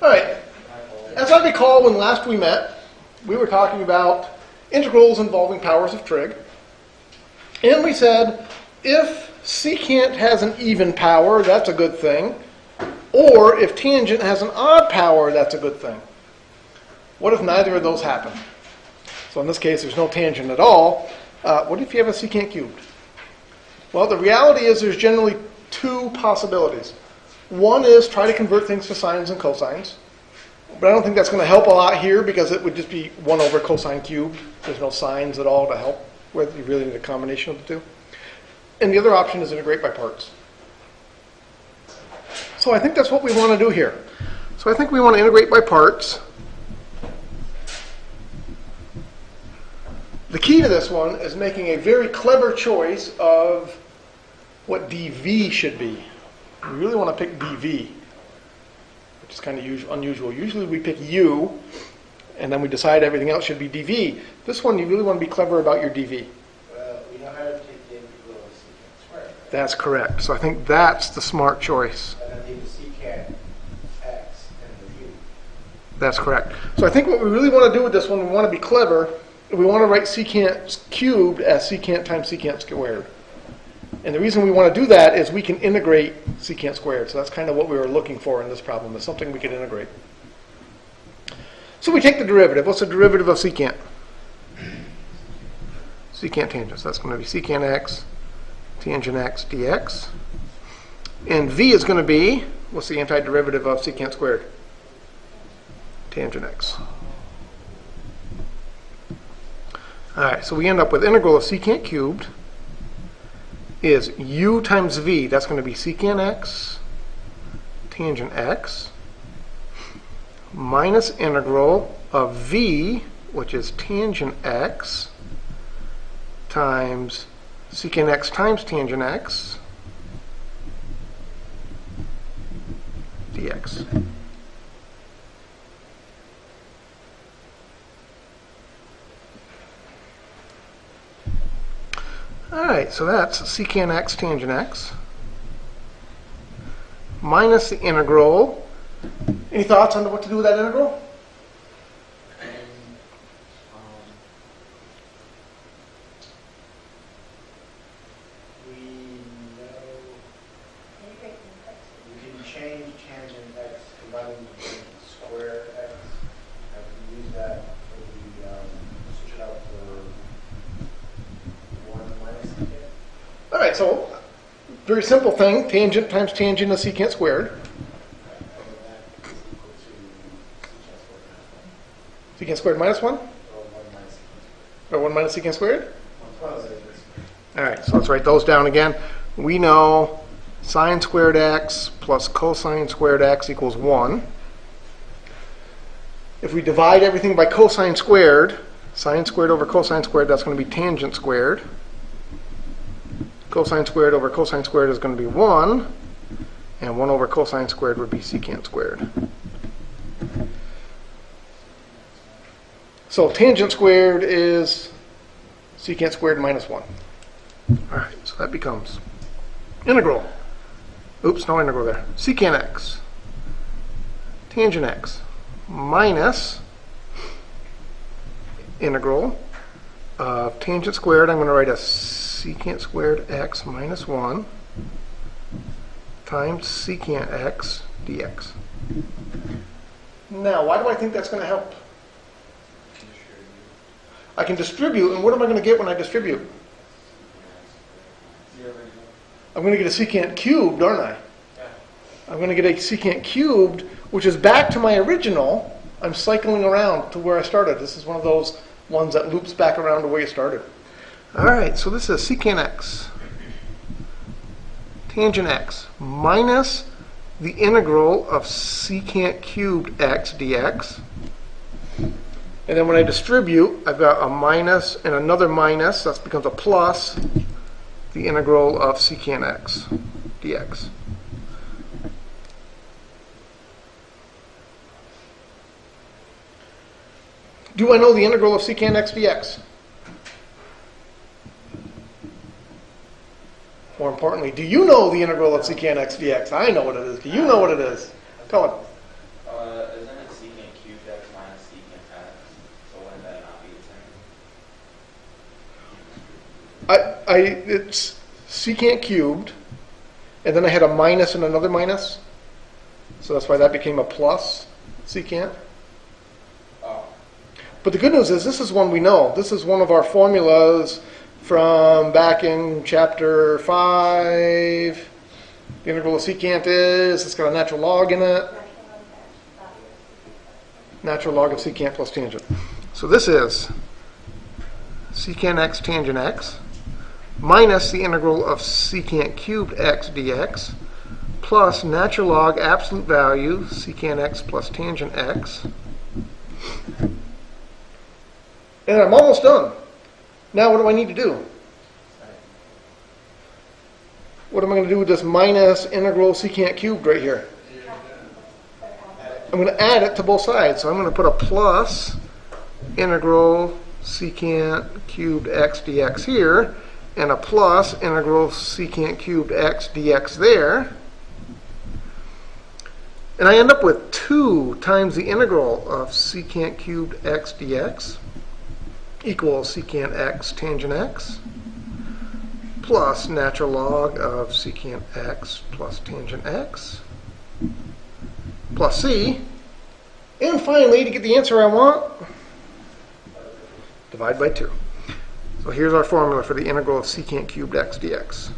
All right. As I recall, when last we met, we were talking about integrals involving powers of trig. And we said, if secant has an even power, that's a good thing. Or if tangent has an odd power, that's a good thing. What if neither of those happen? So in this case, there's no tangent at all. What if you have a secant cubed? Well, the reality is there's generally two possibilities. One is try to convert things to sines and cosines. But I don't think that's going to help a lot here because it would just be 1 over cosine cubed. There's no sines at all to help with. You really need a combination of the two. And the other option is integrate by parts. So I think that's what we want to do here. So I think we want to integrate by parts. The key to this one is making a very clever choice of what dv should be. We really want to pick dv, which is kind of unusual. Usually we pick u, and then we decide everything else should be dv. This one, you really want to be clever about your dv. Well, we know how to take the integral of secant squared. Right? That's correct. So I think that's the smart choice. And then leave the secant x and the u. That's correct. So I think what we really want to do with this one, we want to be clever. We want to write secant cubed as secant times secant squared. And the reason we want to do that is we can integrate secant squared. So that's kind of what we were looking for in this problem, is something we could integrate. So we take the derivative. What's the derivative of secant? Secant tangent. So that's going to be secant x, tangent x dx. And v is going to be, what's the antiderivative of secant squared? Tangent x. All right, so we end up with integral of secant cubed is u times v. That's going to be secant x, tangent x, minus integral of v, which is tangent x, times secant x times tangent x, dx. All right, so that's secant x tangent x minus the integral. Any thoughts on what to do with that integral? We know we can change tangent x, combining square x. I can use that for the switch it out for 1 minus secant. All right, so very simple thing. Tangent times tangent is secant squared. Secant squared minus 1? Or 1 minus secant squared? All right, so let's write those down again. We know sine squared x plus cosine squared x equals 1. If we divide everything by cosine squared, sine squared over cosine squared, that's going to be tangent squared. Cosine squared over cosine squared is going to be 1. And 1 over cosine squared would be secant squared. So tangent squared is secant squared minus 1. All right, so that becomes integral. Oops, no integral there. Secant x, tangent x, minus integral of tangent squared. I'm going to write a secant squared x minus 1 times secant x dx. Now, why do I think that's going to help? I can distribute, and what am I going to get when I distribute? I'm going to get a secant cubed, aren't I? I'm going to get a secant cubed, which is back to my original. I'm cycling around to where I started. This is one of those ones that loops back around to where you started. All right, so this is secant x, tangent x, minus the integral of secant cubed x dx. And then when I distribute, I've got a minus and another minus. That becomes a plus the integral of secant x dx. Do I know the integral of secant x dx? More importantly, do you know the integral of secant x dx? I know what it is. Do you know what it is? Tell him. Is cubed x minus secant x. So wouldn't that not be the same? It's secant cubed, and then I had a minus and another minus. So that's why that became a plus secant. Oh. But the good news is this is one we know. This is one of our formulas from back in chapter 5. The integral of secant is, it's got a natural log in it. Natural log of secant plus tangent. So this is secant x tangent x minus the integral of secant cubed x dx plus natural log absolute value secant x plus tangent x. And I'm almost done. Now what do I need to do? What am I going to do with this minus integral secant cubed right here? I'm going to add it to both sides. So I'm going to put a plus integral secant cubed x dx here and a plus integral secant cubed x dx there. And I end up with 2 times the integral of secant cubed x dx equals secant x tangent x plus natural log of secant x plus tangent x plus c. And finally, to get the answer I want, divide by 2. So here's our formula for the integral of secant cubed x dx.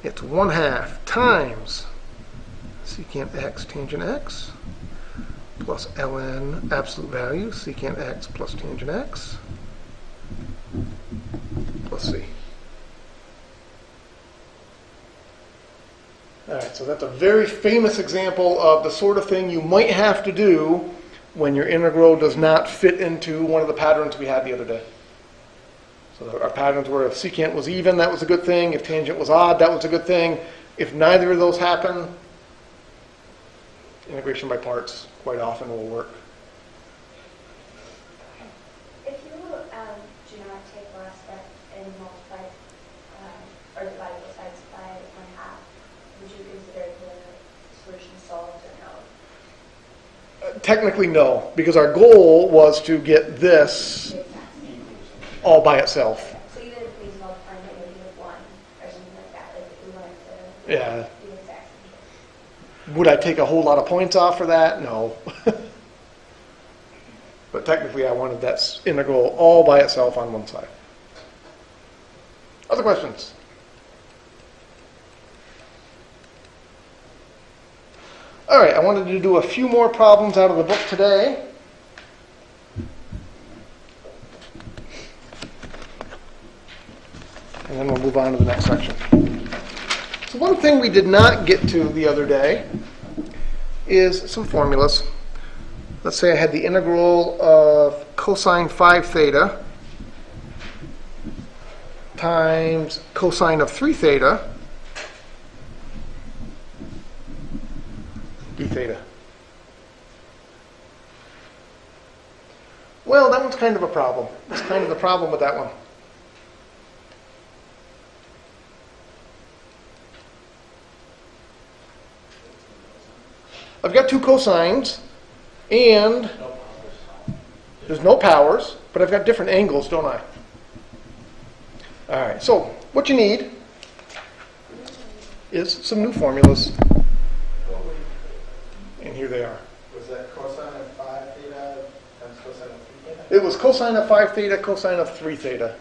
It's 1/2 times secant x tangent x plus ln absolute value secant x plus tangent x plus c. All right, so that's a very famous example of the sort of thing you might have to do when your integral does not fit into one of the patterns we had the other day. So our patterns were if secant was even, that was a good thing. If tangent was odd, that was a good thing. If neither of those happen, integration by parts quite often will work. If you do not take the last step and multiply or divide both sides by 1/2, would you consider the solution solved or no? Technically, no, because our goal was to get this all by itself. So even if we multiply maybe with 1 or something like that, like if we wanted to Yeah. do the exact same thing. Would I take a whole lot of points off for that? No. But technically, I wanted that integral all by itself on one side. Other questions? All right, I wanted to do a few more problems out of the book today. And then we'll move on to the next section. So one thing we did not get to the other day is some formulas. Let's say I had the integral of cosine 5 theta times cosine of 3 theta d theta. Well, that one's kind of a problem. That's kind of the problem with that one. I've got 2 cosines, and there's no powers, but I've got different angles, don't I? All right, so what you need is some new formulas, and here they are. Was that cosine of 5 theta times cosine of 3 theta? It was cosine of 5 theta, cosine of 3 theta.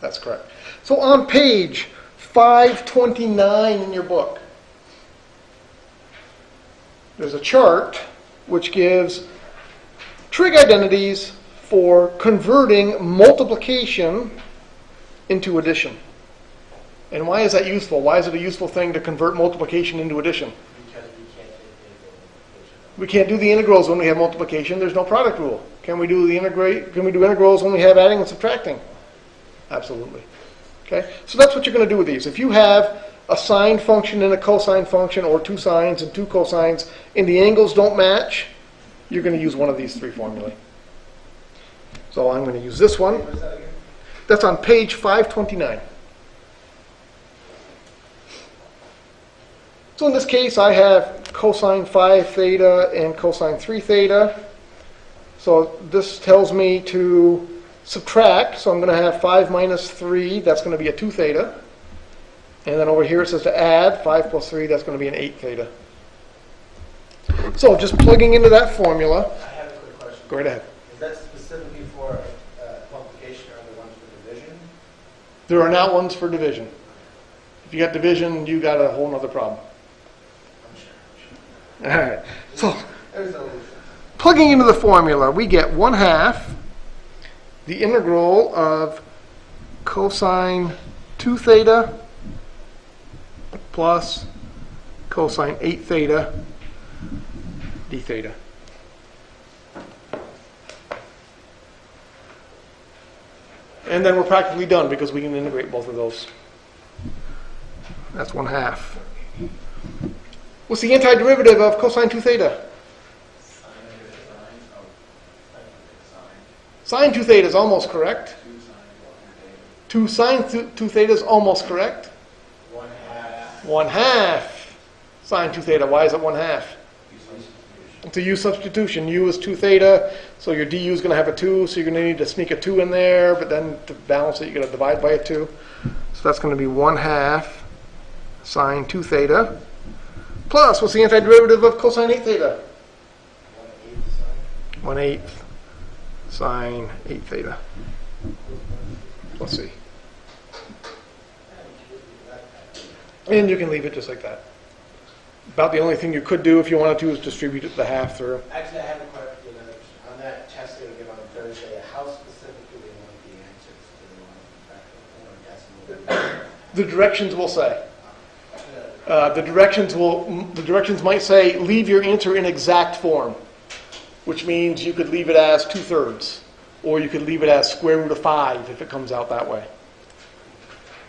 That's correct. So on page 529 in your book, there's a chart which gives trig identities for converting multiplication into addition. And why is that useful? Why is it a useful thing to convert multiplication into addition? Because we can't take the integral. We can't do the integrals when we have multiplication. There's no product rule. Can we do integrals when we have adding and subtracting? Absolutely. Okay? So that's what you're going to do with these. If you have a sine function and a cosine function, or 2 sines and 2 cosines, and the angles don't match, you're going to use one of these 3 formulae. So I'm going to use this one. Where's that again? That's on page 529. So in this case, I have cosine 5 theta and cosine 3 theta. So this tells me to subtract, so I'm going to have 5 minus 3, that's going to be a 2 theta. And then over here it says to add, 5 plus 3, that's going to be an 8 theta. So just plugging into that formula. I have a quick question. Go right ahead. Is that specifically for multiplication or the ones for division? There are not ones for division. If you got division, you got a whole other problem. I'm sure. All right. So There's no plugging into the formula, we get 1/2 the integral of cosine 2 theta plus cosine 8 theta d theta. And then we're practically done because we can integrate both of those. That's 1/2. What's the antiderivative of cosine 2 theta? Sine 2 theta is almost correct. 2 sine 2 theta is almost correct. 1/2. 1/2 sine 2 theta. Why is it 1/2? It's a u substitution. U is 2 theta, so your du is going to have a 2, so you're going to need to sneak a 2 in there, but then to balance it, you're going to divide by a 2. So that's going to be 1/2 sine 2 theta. Plus, what's the antiderivative of cosine 8 theta? 1/8 sine 8 theta. Let's see. And you can leave it just like that. About the only thing you could do if you wanted to is distribute the half through. Actually, I have a question. On that test they give on Thursday, how specifically they want the answers? Do they want fractional or decimal? The directions will say. The directions might say leave your answer in exact form, which means you could leave it as 2/3, or you could leave it as square root of 5 if it comes out that way.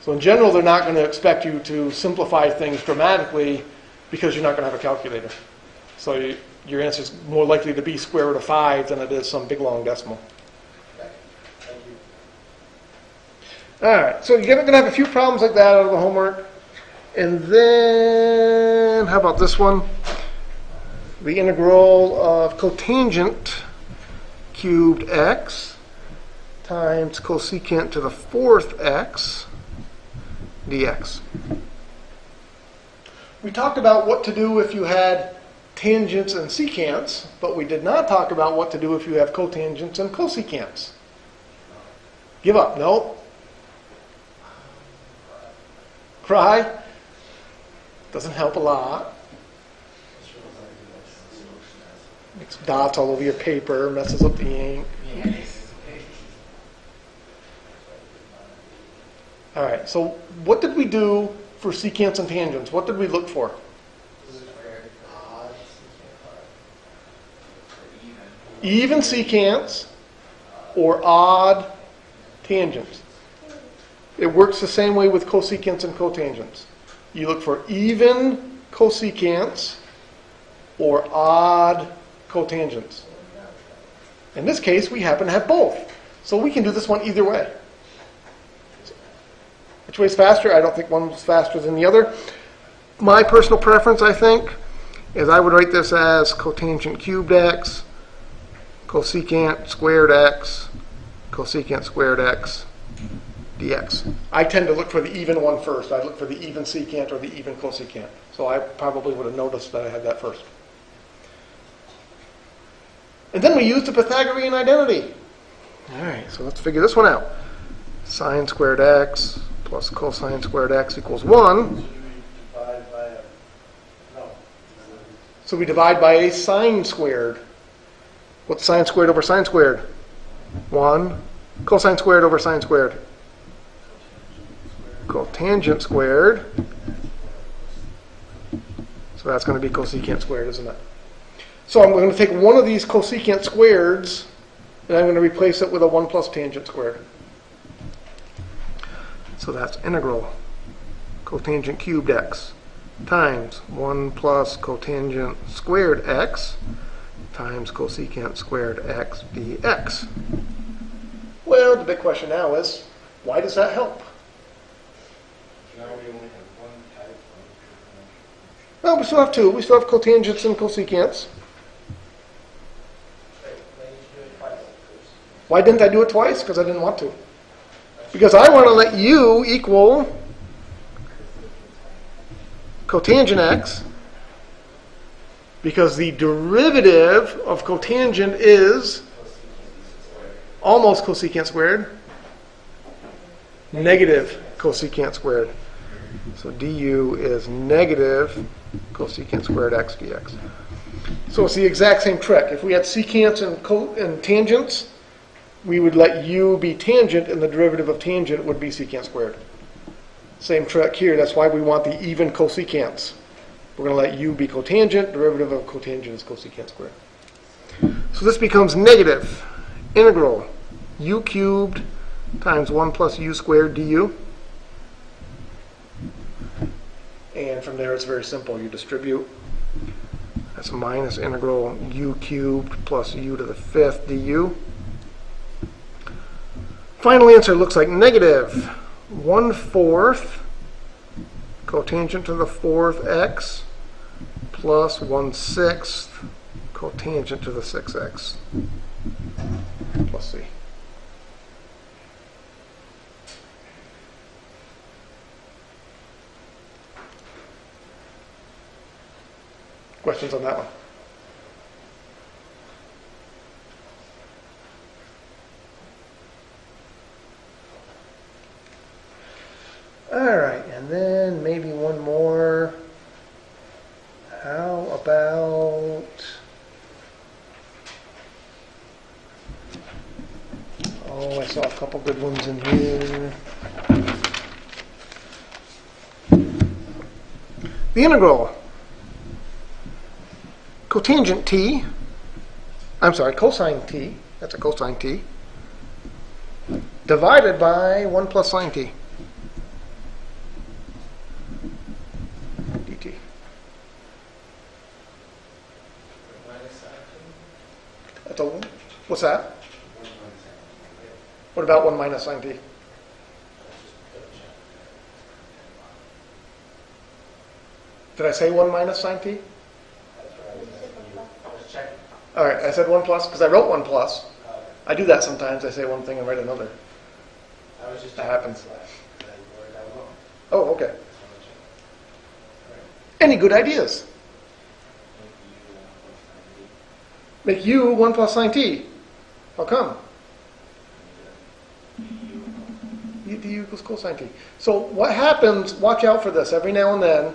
So in general, they're not going to expect you to simplify things dramatically because you're not going to have a calculator. So your answer is more likely to be square root of 5 than it is some big long decimal. Thank you. All right, so you're going to have a few problems like that out of the homework. And then, how about this one? The integral of cotangent cubed x times cosecant to the 4th x dx. We talked about what to do if you had tangents and secants, but we did not talk about what to do if you have cotangents and cosecants. Give up. No. Cry. Doesn't help a lot. Makes dots all over your paper, messes up the ink. All right, so what did we do for secants and tangents? What did we look for? Even secants or odd tangents. It works the same way with cosecants and cotangents. You look for even cosecants or odd cotangents. In this case, we happen to have both. So we can do this one either way. Which way is faster? I don't think one's faster than the other. My personal preference, I think, is I would write this as cotangent cubed x, cosecant squared x, cosecant squared x, dx. I tend to look for the even one first. I look for the even secant or the even cosecant. So I probably would have noticed that I had that first. And then we use the Pythagorean identity. All right, so let's figure this one out. Sine squared x plus cosine squared x equals 1. Divide by a, no. So we divide by a sine squared. What's sine squared over sine squared? 1. Cosine squared over sine squared. Cotangent squared. So that's going to be cosecant squared, isn't it? So I'm going to take one of these cosecant squareds and I'm going to replace it with a 1 plus tangent squared. So that's integral cotangent cubed x times 1 plus cotangent squared x times cosecant squared x dx. Well, the big question now is, why does that help? Now we only have one type of Well, we still have two. We still have cotangents and cosecants. Why didn't I do it twice? Because I didn't want to. Because I want to let u equal cotangent x, because the derivative of cotangent is almost cosecant squared, negative cosecant squared. So du is negative cosecant squared x dx. So it's the exact same trick. If we had secants and tangents, we would let u be tangent, and the derivative of tangent would be secant squared. Same trick here. That's why we want the even cosecants. We're going to let u be cotangent. Derivative of cotangent is cosecant squared. So this becomes negative integral u cubed times 1 plus u squared du. And from there it's very simple. You distribute. That's minus integral u cubed plus u to the 5th du. Final answer looks like negative 1/4 cotangent to the 4th x plus 1/6 cotangent to the 6x plus c. Questions on that one? All right, and then maybe one more. How about, oh, I saw a couple good ones in here. The integral cotangent t, I'm sorry, cosine t, that's a cosine t, divided by 1 plus sine t. dt. That's a, what's that? What about 1 minus sine t? Did I say 1 minus sine t? All right, I said 1 plus because I wrote 1 plus. I do that sometimes. I say one thing and write another. That happens. Oh, okay. Any good ideas? Make u 1 plus sine t. How come? du equals cosine t. So what happens, watch out for this, every now and then,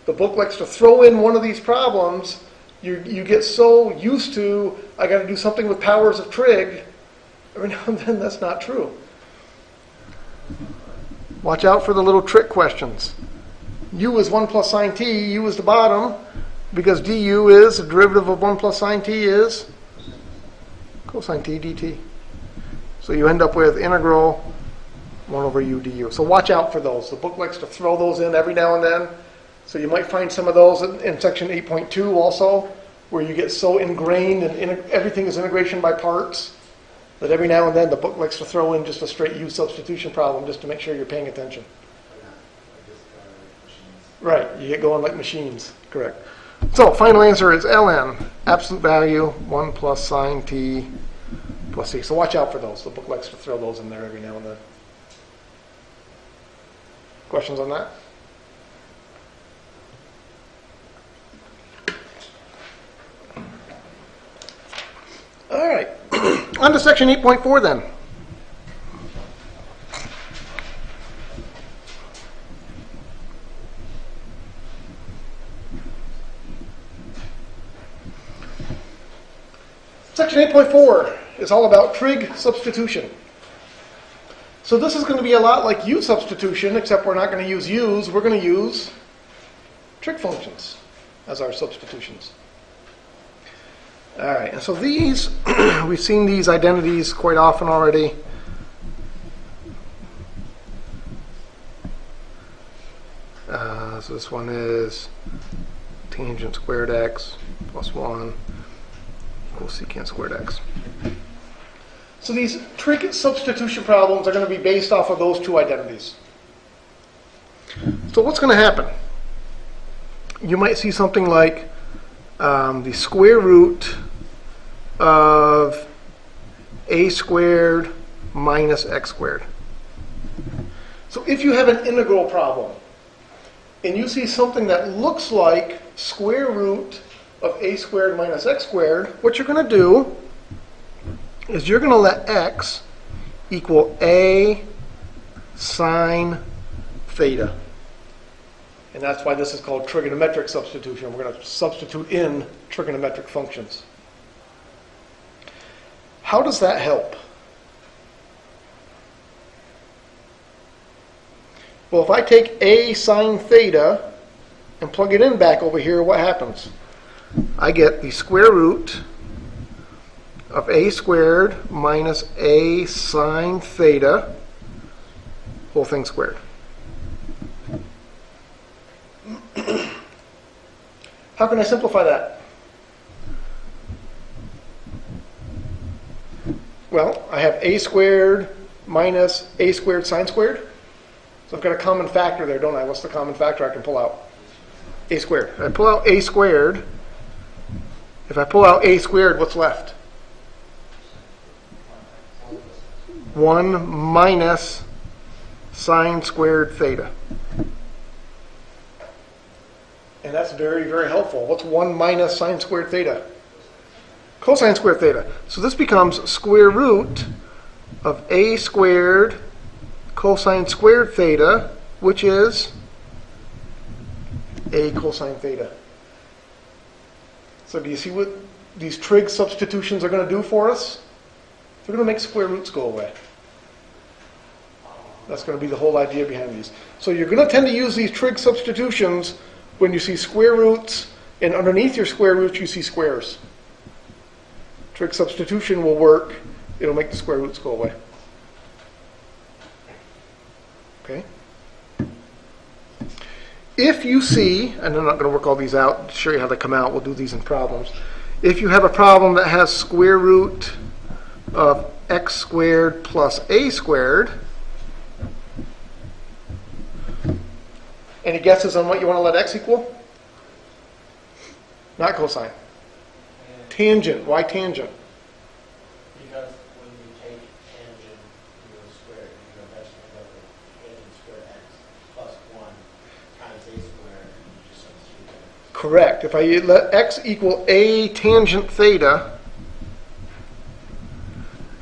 the book likes to throw in one of these problems. You get so used to, I got to do something with powers of trig. Every now and then, that's not true. Watch out for the little trick questions. U is 1 plus sine t, u is the bottom, because du is, the derivative of 1 plus sine t is cosine t dt. So you end up with integral 1 over u du. So watch out for those. The book likes to throw those in every now and then. So you might find some of those in section 8.2 also, where you get so ingrained and everything is integration by parts that every now and then the book likes to throw in just a straight u substitution problem just to make sure you're paying attention. Right, you get going like machines, correct. So final answer is ln, absolute value, 1 plus sine t plus c. So watch out for those. The book likes to throw those in there every now and then. Questions on that? All right, on to section 8.4 then. Section 8.4 is all about trig substitution. So this is going to be a lot like u substitution, except we're not going to use u's. We're going to use trig functions as our substitutions. All right, and so these, we've seen these identities quite often already. So this one is tangent squared x plus 1 equals secant squared x. So these trig substitution problems are going to be based off of those two identities. So what's going to happen? You might see something like the square root of a squared minus x squared. So if you have an integral problem and you see something that looks like square root of a squared minus x squared, what you're going to do is you're going to let x equal a sine theta. And that's why this is called trigonometric substitution. We're going to substitute in trigonometric functions. How does that help? Well, if I take a sine theta and plug it in back over here, what happens? I get the square root of a squared minus a sine theta, whole thing squared. How can I simplify that? Well, I have a squared minus a squared sine squared. So I've got a common factor there, don't I? What's the common factor I can pull out? A squared. If I pull out a squared, what's left? 1 minus sine squared theta. And that's very, very helpful. What's 1 minus sine squared theta? Cosine squared theta. So this becomes square root of a squared cosine squared theta, which is a cosine theta. So do you see what these trig substitutions are going to do for us? They're going to make square roots go away. That's going to be the whole idea behind these. So you're going to tend to use these trig substitutions when you see square roots, and underneath your square roots you see squares. Trig substitution will work. It'll make the square roots go away. Okay? If you see, and I'm not going to work all these out to show you how they come out, we'll do these in problems. If you have a problem that has square root of x squared plus a squared, any guesses on what you want to let x equal? Not cosine. Tangent. Why tangent? Because when you take tangent to the square, you eventually end up with tangent squared x plus 1 times a squared, and you just substitute that. Correct. If I let x equal a tangent theta,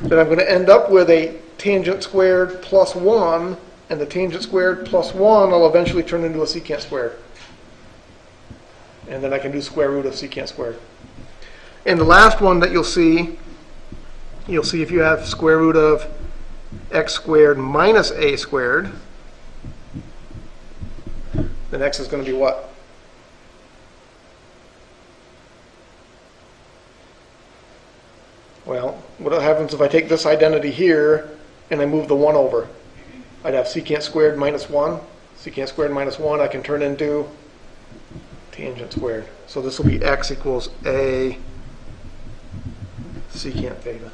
then I'm going to end up with a tangent squared plus 1, and the tangent squared plus 1 will eventually turn into a secant squared. And then I can do square root of secant squared. And the last one that you'll see if you have square root of x squared minus a squared, then x is going to be what? Well, what happens if I take this identity here and I move the 1 over? I'd have secant squared minus 1. Secant squared minus 1 I can turn into tangent squared. So this will be x equals a secant theta.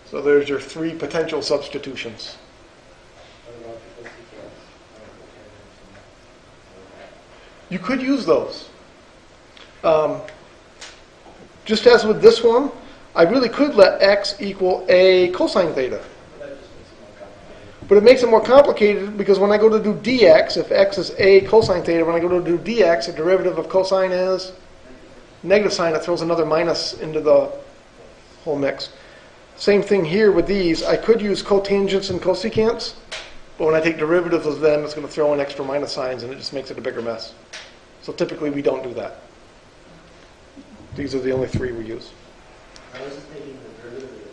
So there's your 3 potential substitutions. What about the secants? You could use those. Just as with this one, I really could let x equal a cosine theta. That just makes it more complicated. But it makes it more complicated because when I go to do dx, if x is a cosine theta, when I go to do dx, the derivative of cosine is negative sign. It throws another minus into the whole mix. Same thing here with these. I could use cotangents and cosecants, but when I take derivatives of them, it's going to throw in extra minus signs, and it just makes it a bigger mess. So typically we don't do that. These are the only 3 we use. I was just thinking the derivative.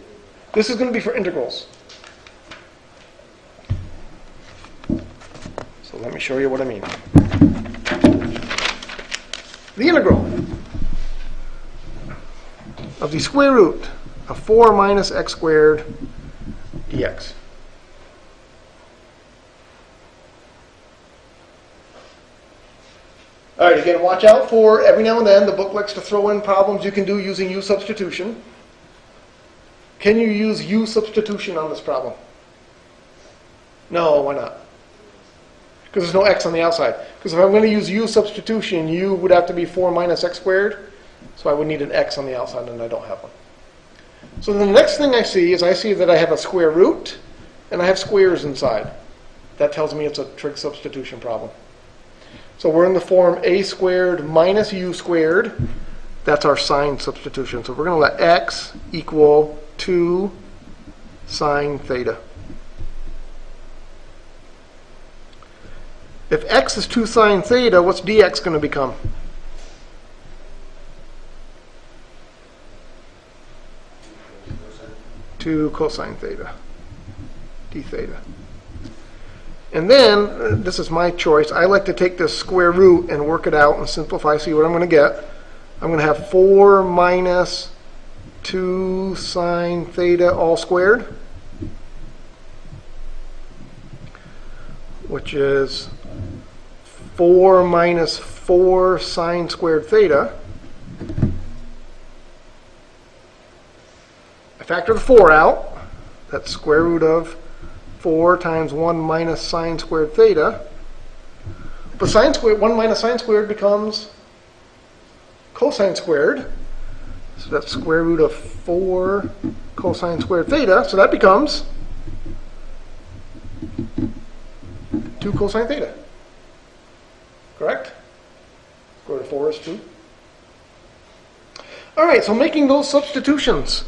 This is going to be for integrals. So let me show you what I mean. The integral of the square root of 4 minus x squared dx. All right, again, watch out for every now and then the book likes to throw in problems you can do using U substitution. Can you use U substitution on this problem? No, why not? Because there's no x on the outside. Because if I'm going to use U substitution, U would have to be 4 minus x squared. So I would need an x on the outside, and I don't have one. So then the next thing I see is I see that I have a square root, and I have squares inside. That tells me it's a trig substitution problem. So we're in the form a squared minus u squared. That's our sine substitution. So we're going to let x equal 2 sine theta. If x is 2 sine theta, what's dx going to become? Two cosine theta, d theta. And then, this is my choice, I like to take this square root and work it out and simplify, see what I'm going to get. I'm going to have 4 minus 2 sine theta all squared, which is 4 minus 4 sine squared theta. I factor the 4 out. That's square root of 4 times 1 minus sine squared theta. But sine squared, 1 minus sine squared becomes cosine squared. So that's square root of 4 cosine squared theta. So that becomes 2 cosine theta. Correct? Square root of 4 is 2. All right, so making those substitutions.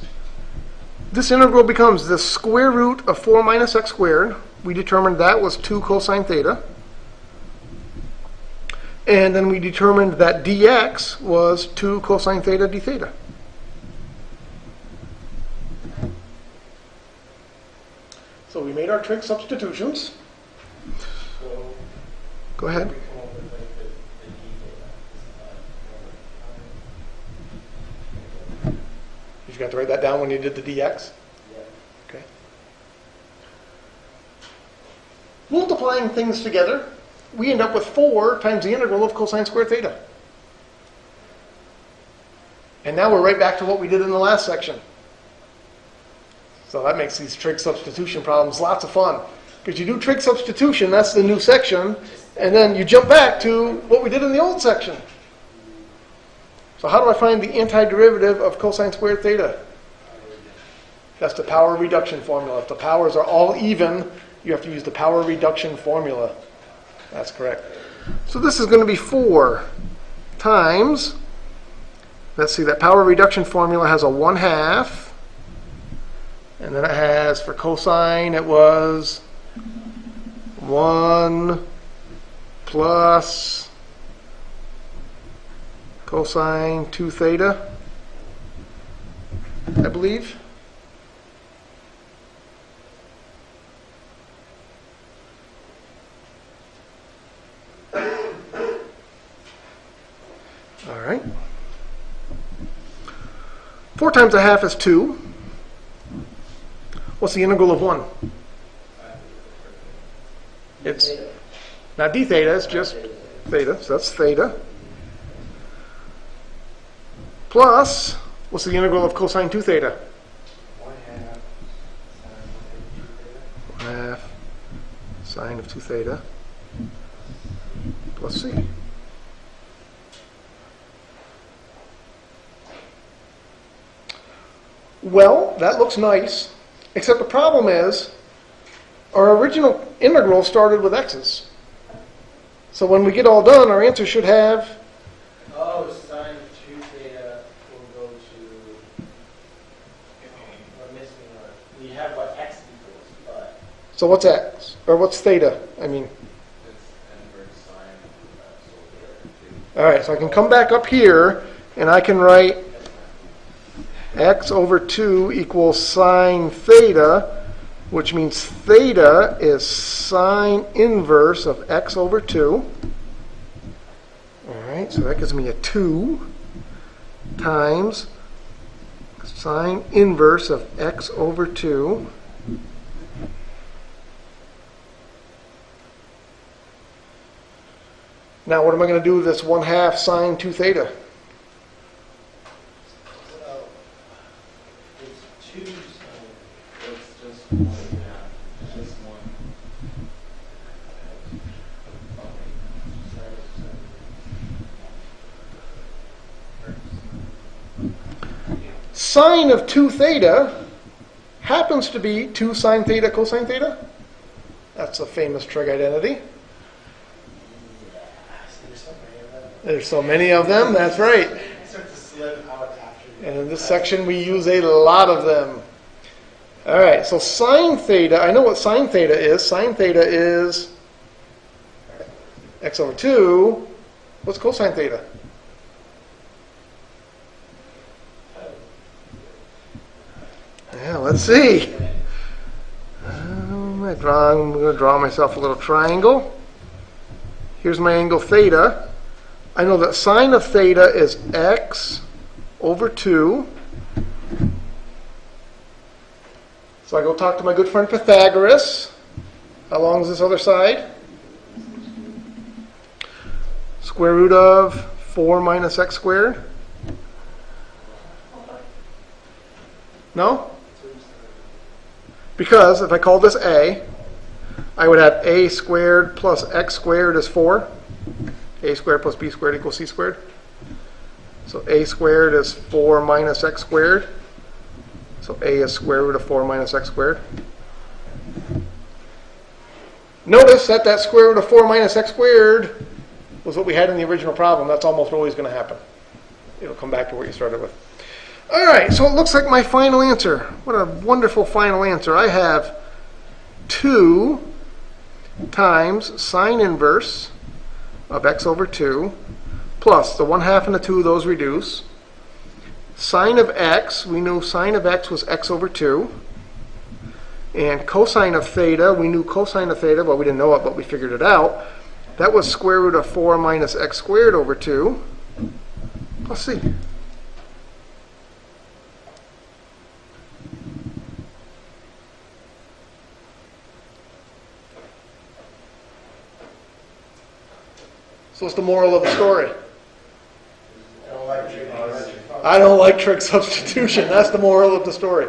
This integral becomes the square root of 4 minus x squared. We determined that was 2 cosine theta. And then we determined that dx was 2 cosine theta d theta. So we made our trig substitutions. So, Go ahead. we come up with like the d theta. You got to write that down when you did the dx? Yeah. Okay. Multiplying things together, we end up with 4 times the integral of cosine squared theta. And now we're right back to what we did in the last section. So that makes these trig substitution problems lots of fun. Because you do trig substitution, that's the new section, and then you jump back to what we did in the old section. So how do I find the antiderivative of cosine squared theta? That's the power reduction formula. If the powers are all even, you have to use the power reduction formula. That's correct. So this is going to be 4 times, let's see, that power reduction formula has a 1/2. And then it has, for cosine, it was 1 plus cosine 2 theta, I believe. All right. 4 times 1/2 is 2. What's the integral of 1? It's not d theta, it's just theta, so that's theta. Plus, what's the integral of cosine 2 theta? 1/2 1/2 sine sine of 2 theta. of 2 theta plus c. Well, that looks nice, except the problem is our original integral started with x's. So when we get all done, our answer should have, Oh, sine of 2 theta will go to. We're missing our. We have what x equals, but. so what's x? Or what's theta? I mean, It's inverse sine of x over 2. all right, so I can come back up here and I can write x over 2 equals sine theta, which means theta is sine inverse of x over 2. All right, so that gives me a 2 times sine inverse of x over 2. Now what am I going to do with this 1/2 sine 2 theta? So, it's 2 sine. It's just 1/2. It's just 1. Sine of 2. sine of 2 theta happens to be 2 sine theta cosine theta. That's a famous trig identity. There's so many of them, that's right. And in this section we use a lot of them. All right, so sine theta, I know what sine theta is. Sine theta is x over 2. What's cosine theta? Yeah, let's see. I'm going to draw myself a little triangle. Here's my angle theta. I know that sine of theta is x over 2. So I go talk to my good friend Pythagoras. How long is this other side? Square root of 4 minus x squared. No? Because if I call this a, I would have a squared plus x squared is 4. A squared plus b squared equals c squared. So a squared is 4 minus x squared. So a is square root of 4 minus x squared. Notice that that square root of 4 minus x squared was what we had in the original problem. That's almost always going to happen. It'll come back to what you started with. All right, so it looks like my final answer. What a wonderful final answer. I have 2 times sine inverse of x over 2 plus the 1/2 and the 2, those reduce. Sine of x, we knew sine of x was x over 2. And cosine of theta, we knew cosine of theta, well, we didn't know it, but we figured it out. That was square root of 4 minus x squared over 2. Let's see. So what's the moral of the story? I don't like trig substitution. That's the moral of the story.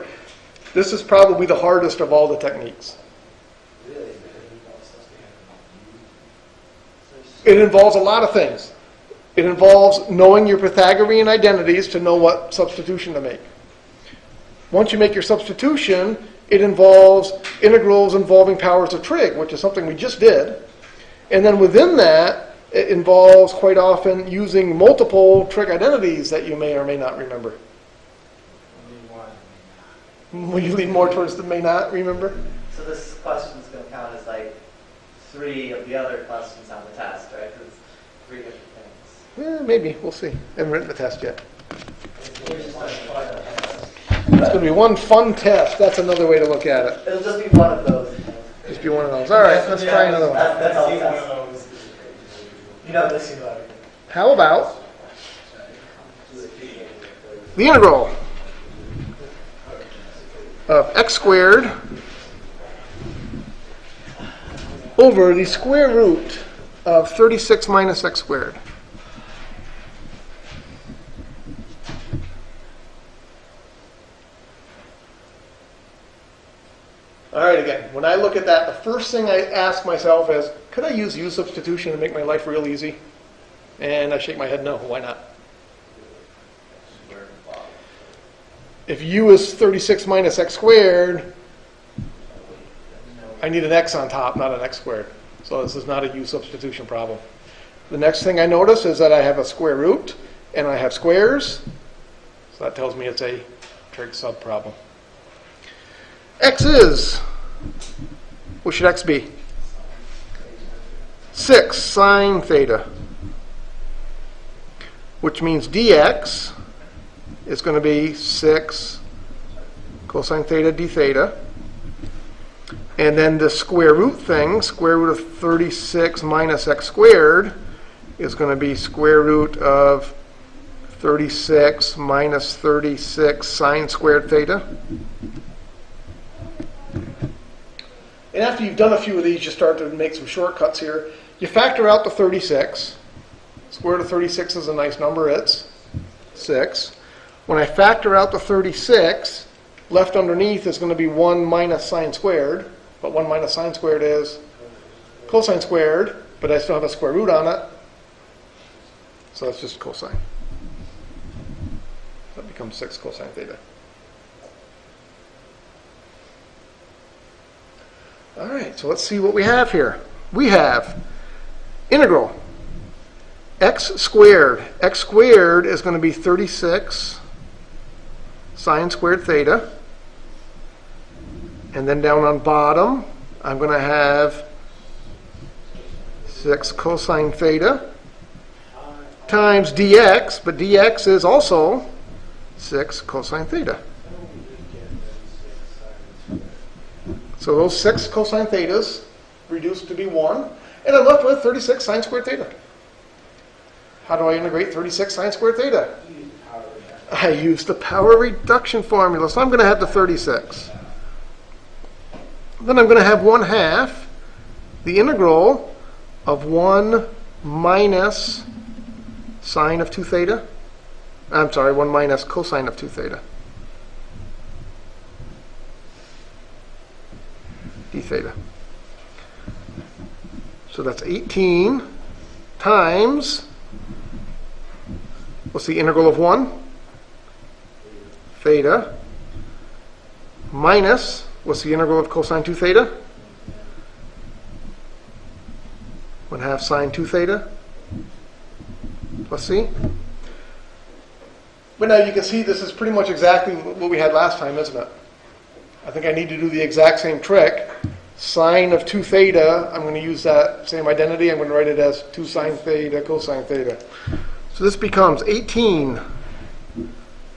This is probably the hardest of all the techniques. It involves a lot of things. It involves knowing your Pythagorean identities to know what substitution to make. Once you make your substitution, it involves integrals involving powers of trig, which is something we just did. And then within that, it involves quite often using multiple trig identities that you may or may not remember. Will you lean more towards the may not remember? So this question is going to count as like 3 of the other questions on the test, right? Because it's 3 different things. Maybe. We'll see. I haven't written the test yet. It's going to be one fun test. That's another way to look at it. It'll just be one of those. Just be one of those. All right, let's try another one. That's all it says. You know this. How about the integral of x squared over the square root of 36 minus x squared? All right, again, when I look at that, the first thing I ask myself is, could I use U substitution to make my life real easy? And I shake my head, no, why not? If U is 36 minus x squared, I need an x on top, not an x squared. So this is not a U substitution problem. The next thing I notice is that I have a square root, and I have squares. So that tells me it's a trig sub problem. X is, what should x be? 6 sine theta, which means dx is going to be 6 cosine theta d theta. And then the square root thing, square root of 36 minus x squared, is going to be square root of 36 minus 36 sine squared theta. And after you've done a few of these, you start to make some shortcuts here. You factor out the 36. Square root of 36 is a nice number. It's 6. When I factor out the 36, left underneath is going to be 1 minus sine squared. But 1 minus sine squared is cosine squared, but I still have a square root on it. So that's just cosine. That becomes 6 cosine theta. All right, so let's see what we have here. We have integral x squared. X squared is going to be 36 sine squared theta. And then down on bottom, I'm going to have 6 cosine theta times dx, but dx is also 6 cosine theta. So those 6 cosine thetas reduced to be 1, and I'm left with 36 sine squared theta. How do I integrate 36 sine squared theta? I use the power reduction formula, so I'm going to have the 36. Then I'm going to have 1/2 the integral of 1 minus sine of 2 theta. I'm sorry, 1 minus cosine of 2 theta. D theta. So that's 18 times, what's the integral of 1? Theta. Minus, what's the integral of cosine 2 theta? 1/2 sine 2 theta. Plus C. But now you can see this is pretty much exactly what we had last time, isn't it? I think I need to do the exact same trick. Sine of 2 theta, I'm going to use that same identity. I'm going to write it as 2 sine theta cosine theta. So this becomes 18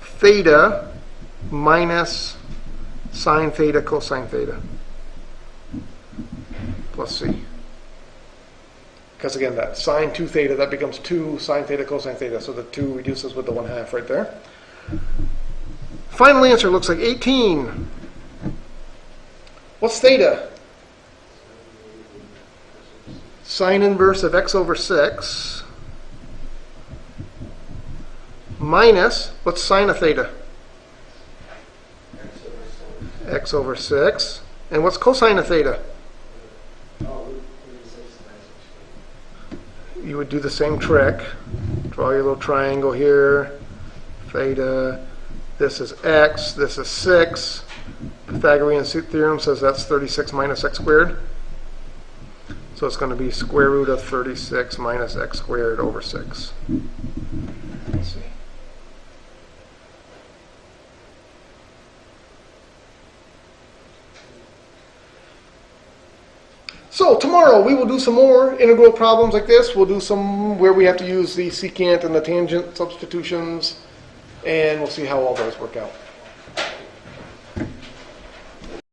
theta minus sine theta cosine theta plus C. Because again, that sine 2 theta, that becomes 2 sine theta cosine theta. So the 2 reduces with the 1/2 right there. Final answer looks like 18. What's theta? Sine inverse of x over 6 minus, what's sine of theta? X over 6. And what's cosine of theta? You would do the same trick. Draw your little triangle here. Theta. This is x. This is 6. Pythagorean theorem says that's 36 minus x squared. So it's going to be square root of 36 minus x squared over 6. Let's see. So tomorrow we will do some more integral problems like this. We'll do some where we have to use the secant and the tangent substitutions, and we'll see how all those work out.